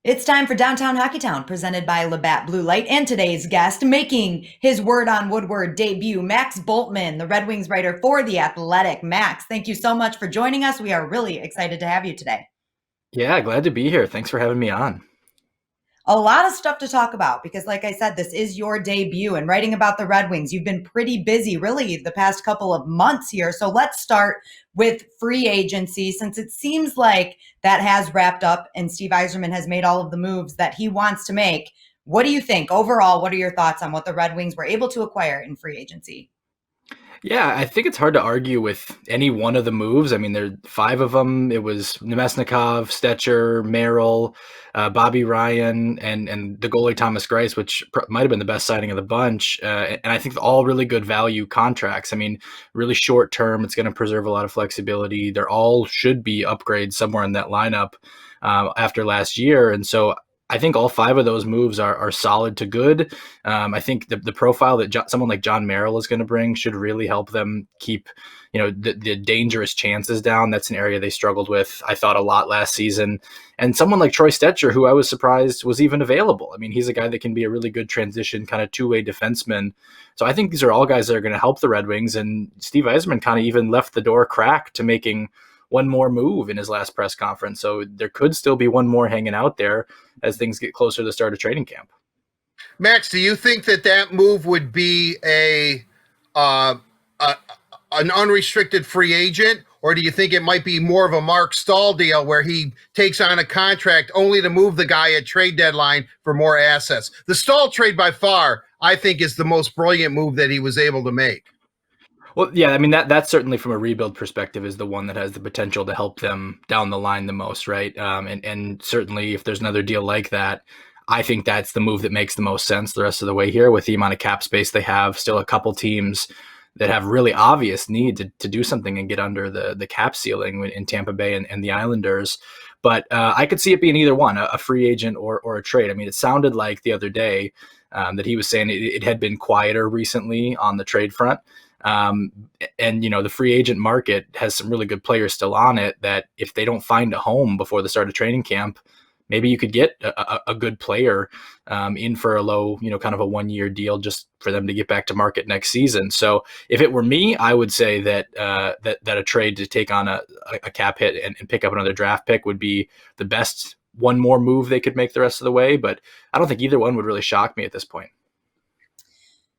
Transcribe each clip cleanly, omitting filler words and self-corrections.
It's time for Downtown Hockeytown, presented by Labatt Blue Light, and today's guest, making his Word on Woodward debut, Max Bultman, the Red Wings writer for The Athletic. Max, thank you so much for joining us. We are really excited to have you today. Yeah, glad to be here. Thanks for having me on. A lot of stuff to talk about because, like I said, this is your debut and writing about the Red Wings. You've been pretty busy, really, the past couple of months here. So let's start with free agency, since it seems like that has wrapped up and Steve Yzerman has made all of the moves that he wants to make. What do you think overall? What are your thoughts on what the Red Wings were able to acquire in free agency? Yeah, I think it's hard to argue with any one of the moves. I mean, there are five of them. It was Nemesnikov, Stetcher, Merrill, Bobby Ryan, and the goalie Thomas Greiss, which might have been the best signing of the bunch. And I think all really good value contracts. I mean, really short term. It's going to preserve a lot of flexibility. They're all should be upgrades somewhere in that lineup after last year. And so I think all five of those moves are solid to good. I think the profile that someone like John Merrill is going to bring should really help them keep, the dangerous chances down. That's an area they struggled with, I thought, a lot last season. And someone like Troy Stetcher, who I was surprised was even available. I mean, he's a guy that can be a really good transition kind of two-way defenseman. So I think these are all guys that are going to help the Red Wings. And Steve Yzerman kind of even left the door cracked to making one more move in his last press conference. So there could still be one more hanging out there as things get closer to the start of training camp. Max, do you think that move would be an unrestricted free agent, or do you think it might be more of a Mark Stahl deal where he takes on a contract only to move the guy at trade deadline for more assets? The Stahl trade by far, I think, is the most brilliant move that he was able to make. Well, yeah, I mean, that's certainly from a rebuild perspective is the one that has the potential to help them down the line the most, right? And certainly if there's another deal like that, I think that's the move that makes the most sense the rest of the way here with the amount of cap space they have. Still a couple teams that have really obvious need to do something and get under the cap ceiling in Tampa Bay and the Islanders. But I could see it being either one, a free agent or a trade. I mean, it sounded like the other day that he was saying it had been quieter recently on the trade front. And the free agent market has some really good players still on it that if they don't find a home before the start of training camp, maybe you could get a good player in for a low, kind of a 1-year deal just for them to get back to market next season. So if it were me, I would say that that a trade to take on a cap hit and pick up another draft pick would be the best one more move they could make the rest of the way. But I don't think either one would really shock me at this point.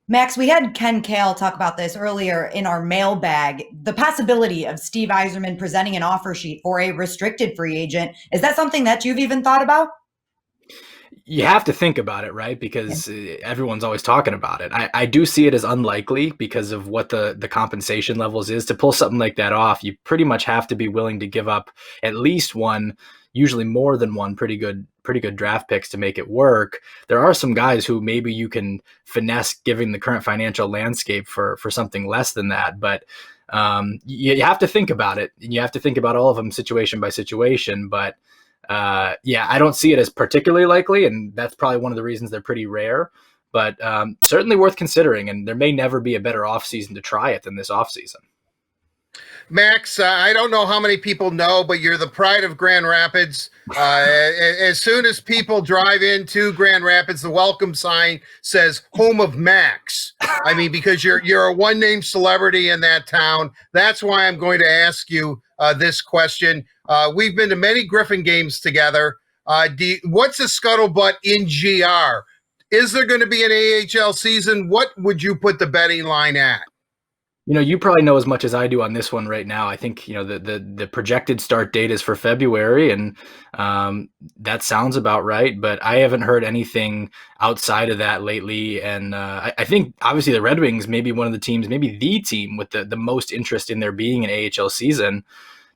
Max, we had Ken Kale talk about this earlier in our mailbag. The possibility of Steve Yzerman presenting an offer sheet for a restricted free agent. Is that something that you've even thought about? You have to think about it, right? Because everyone's always talking about it. I do see it as unlikely because of what the compensation levels is. To pull something like that off, you pretty much have to be willing to give up at least one, usually more than one pretty good draft picks to make it work. There are some guys who maybe you can finesse given the current financial landscape for something less than that. But you have to think about it, and you have to think about all of them situation by situation. But I don't see it as particularly likely, and that's probably one of the reasons they're pretty rare. But certainly worth considering, and there may never be a better offseason to try it than this offseason. Max, I don't know how many people know, but you're the pride of Grand Rapids. As soon as people drive into Grand Rapids, the welcome sign says "Home of Max." I mean, because you're a one-name celebrity in that town. That's why I'm going to ask you this question. We've been to many Griffin games together. What's the scuttlebutt in GR? Is there going to be an AHL season? What would you put the betting line at? You probably know as much as I do on this one right now. I think, the projected start date is for February, and that sounds about right. But I haven't heard anything outside of that lately. And I think, obviously, the Red Wings may be one of the teams, maybe the team with the most interest in there being an AHL season,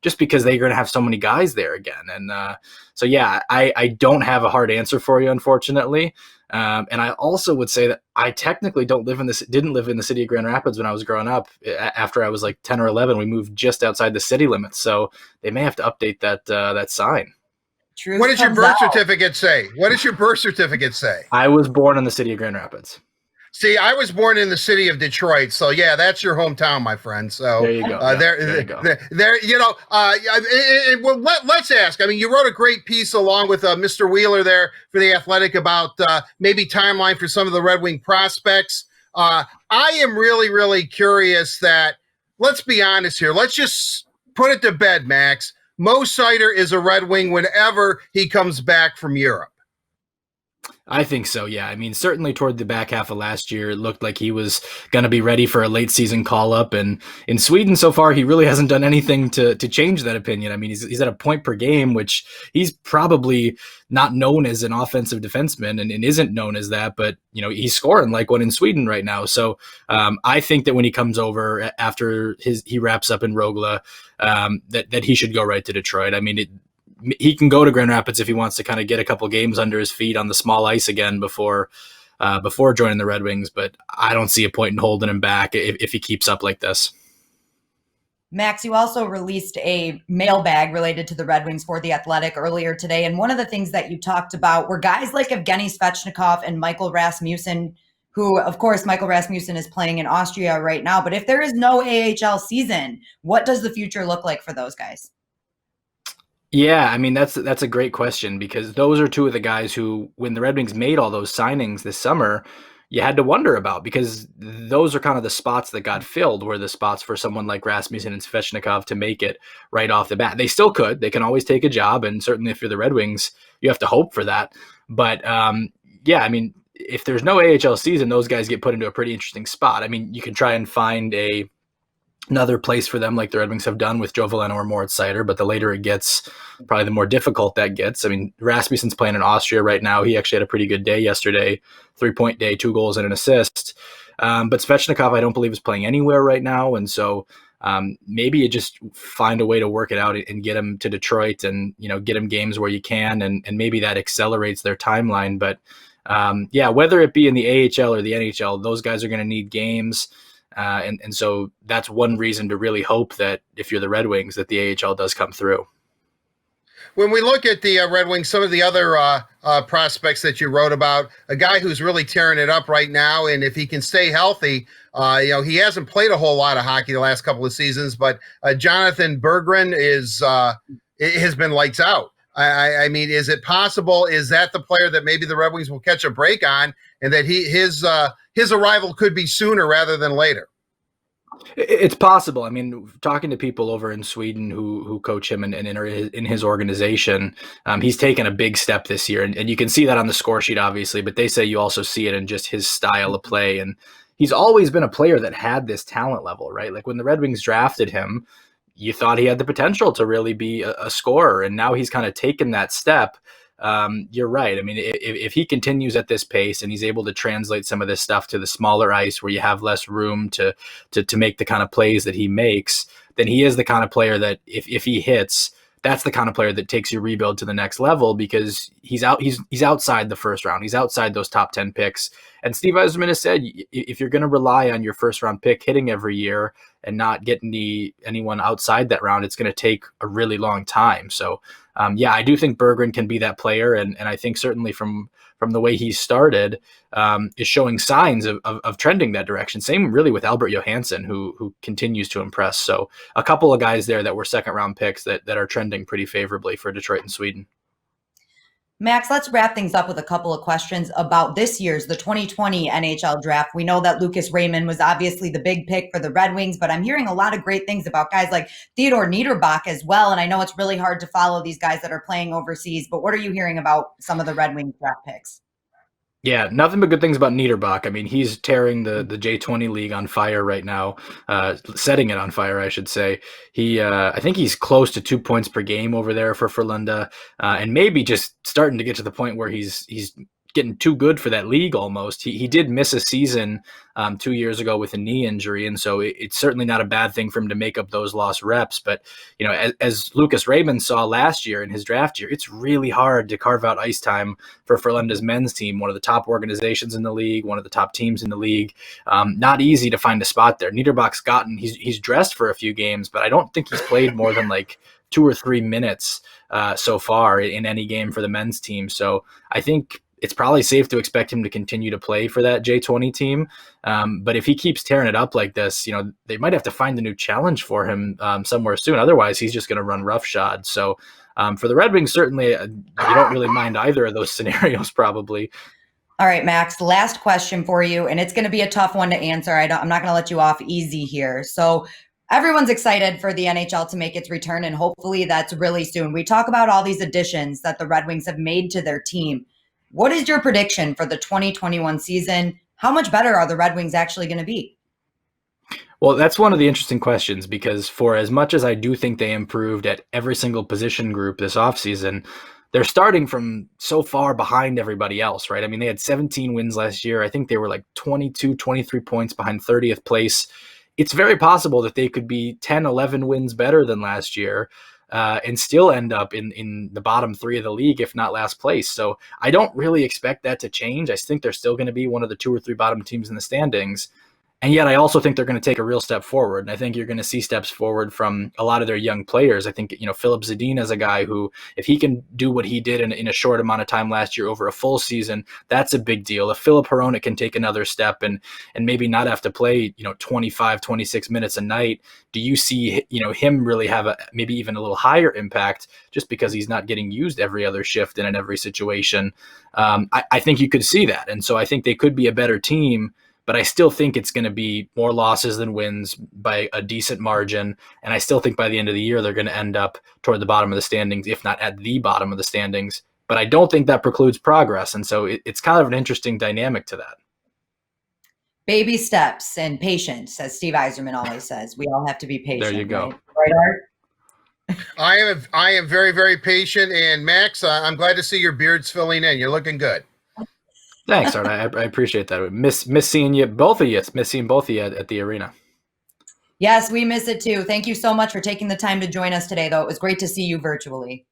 just because they're going to have so many guys there again. And I don't have a hard answer for you, unfortunately. And I also would say that I technically didn't live in the city of Grand Rapids when I was growing up. After I was like 10 or 11, we moved just outside the city limits. So they may have to update that sign. Truth What does your comes birth out. certificate say? What does your birth certificate say? I was born in the city of Grand Rapids. See, I was born in the city of Detroit, so yeah, that's your hometown, my friend. So There you go. There you go. Well, let's ask. I mean, you wrote a great piece along with Mr. Wheeler there for The Athletic about maybe timeline for some of the Red Wing prospects. I am really, really curious that, let's be honest here. Let's just put it to bed, Max. Mo Seider is a Red Wing whenever he comes back from Europe. I think so, yeah. I mean, certainly toward the back half of last year, it looked like he was going to be ready for a late season call up. And in Sweden so far, he really hasn't done anything to change that opinion. I mean, he's at a point per game, which he's probably not known as an offensive defenseman and isn't known as that. But, he's scoring like one in Sweden right now. So I think that when he comes over after he wraps up in Rogla, that he should go right to Detroit. I mean, he can go to Grand Rapids if he wants to kind of get a couple games under his feet on the small ice again before joining the Red Wings. But I don't see a point in holding him back if he keeps up like this. Max, you also released a mailbag related to the Red Wings for The Athletic earlier today. And one of the things that you talked about were guys like Evgeny Svechnikov and Michael Rasmussen, who, of course, Michael Rasmussen is playing in Austria right now. But if there is no AHL season, what does the future look like for those guys? Yeah, I mean, that's a great question, because those are two of the guys who, when the Red Wings made all those signings this summer, you had to wonder about, because those are kind of the spots that got filled, were the spots for someone like Rasmussen and Svechnikov to make it right off the bat. They still could. They can always take a job, and certainly if you're the Red Wings, you have to hope for that. But yeah, I mean, if there's no AHL season, those guys get put into a pretty interesting spot. I mean, you can try and find another place for them, like the Red Wings have done with Joe Veleno or Moritz Seider, but the later it gets, probably the more difficult that gets. I mean, Rasmussen's playing in Austria right now. He actually had a pretty good day yesterday, 3-point day, 2 goals and an assist. But Svechnikov, I don't believe, is playing anywhere right now. And so maybe you just find a way to work it out and get him to Detroit and, get him games where you can. And maybe that accelerates their timeline. But yeah, whether it be in the AHL or the NHL, those guys are going to need games. And so that's one reason to really hope that if you're the Red Wings, that the AHL does come through. When we look at the Red Wings, some of the other prospects that you wrote about, a guy who's really tearing it up right now, and if he can stay healthy, he hasn't played a whole lot of hockey the last couple of seasons, but Jonathan Berggren has been lights out. I mean, is it possible? Is that the player that maybe the Red Wings will catch a break on, and that his arrival could be sooner rather than later? It's possible. I mean, talking to people over in Sweden who coach him and in his organization, he's taken a big step this year, and you can see that on the score sheet, obviously. But they say you also see it in just his style of play, and he's always been a player that had this talent level, right? Like when the Red Wings drafted him, you thought he had the potential to really be a scorer, and now he's kind of taken that step. You're right. I mean, if he continues at this pace and he's able to translate some of this stuff to the smaller ice where you have less room to make the kind of plays that he makes, then he is the kind of player that if he hits, that's the kind of player that takes your rebuild to the next level, because he's outside the first round. He's outside those top 10 picks. And Steve Yzerman has said, if you're going to rely on your first round pick hitting every year and not getting anyone outside that round, it's going to take a really long time. So yeah, I do think Berggren can be that player. And I think certainly from the way he started, is showing signs of trending that direction. Same really with Albert Johansson, who continues to impress. So a couple of guys there that were second round picks that are trending pretty favorably for Detroit and Sweden. Max, let's wrap things up with a couple of questions about this year's, the 2020 NHL draft. We know that Lucas Raymond was obviously the big pick for the Red Wings, but I'm hearing a lot of great things about guys like Theodor Niederbach as well. And I know it's really hard to follow these guys that are playing overseas, but what are you hearing about some of the Red Wings draft picks? Yeah, nothing but good things about Niederbach. I mean, he's tearing the J20 league on fire right now, setting it on fire, I should say. I think he's close to 2 points per game over there for Frölunda, and maybe just starting to get to the point where he's getting too good for that league almost. He did miss a season 2 years ago with a knee injury, and so it's certainly not a bad thing for him to make up those lost reps. But as Lucas Raymond saw last year in his draft year, it's really hard to carve out ice time for Frölunda's men's team, one of the top organizations in the league, one of the top teams in the league. Not easy to find a spot there. Niederbach's he's dressed for a few games, but I don't think he's played more than like 2 or 3 minutes so far in any game for the men's team. So I think it's probably safe to expect him to continue to play for that J20 team. But if he keeps tearing it up like this, they might have to find a new challenge for him somewhere soon. Otherwise, he's just going to run roughshod. So for the Red Wings, certainly you don't really mind either of those scenarios, probably. All right, Max, last question for you, and it's going to be a tough one to answer. I'm not going to let you off easy here. So everyone's excited for the NHL to make its return, and hopefully that's really soon. We talk about all these additions that the Red Wings have made to their team. What is your prediction for the 2021 season? How much better are the Red Wings actually going to be? Well, that's one of the interesting questions, because for as much as I do think they improved at every single position group this offseason, they're starting from so far behind everybody else, right? I mean, they had 17 wins last year. I think they were like 22, 23 points behind 30th place. It's very possible that they could be 10, 11 wins better than last year and still end up in the bottom three of the league, if not last place. So I don't really expect that to change. I think they're still going to be one of the 2 or 3 bottom teams in the standings. And yet I also think they're going to take a real step forward. And I think you're going to see steps forward from a lot of their young players. I think, Philip Zadina is a guy who, if he can do what he did in a short amount of time last year over a full season, that's a big deal. If Filip Hronek can take another step and maybe not have to play, 25, 26 minutes a night, do you see, him really have maybe even a little higher impact just because he's not getting used every other shift and in every situation? I think you could see that. And so I think they could be a better team, but I still think it's going to be more losses than wins by a decent margin. And I still think by the end of the year, they're going to end up toward the bottom of the standings, if not at the bottom of the standings. But I don't think that precludes progress. And so it's kind of an interesting dynamic to that. Baby steps and patience, as Steve Yzerman always says. We all have to be patient. There you go. Right, Art? I am very, very patient. And Max, I'm glad to see your beard's filling in. You're looking good. Thanks, Art. I appreciate that. Miss seeing you, both of you. Miss seeing both of you at the arena. Yes, we miss it too. Thank you so much for taking the time to join us today, though. It was great to see you virtually.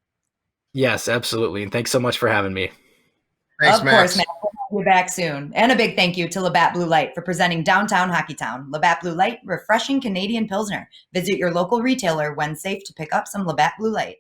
Yes, absolutely. And thanks so much for having me. Thanks, of Max. course, Max. We'll be back soon. And a big thank you to Labatt Blue Light for presenting Downtown Hockeytown. Labatt Blue Light, refreshing Canadian Pilsner. Visit your local retailer when safe to pick up some Labatt Blue Light.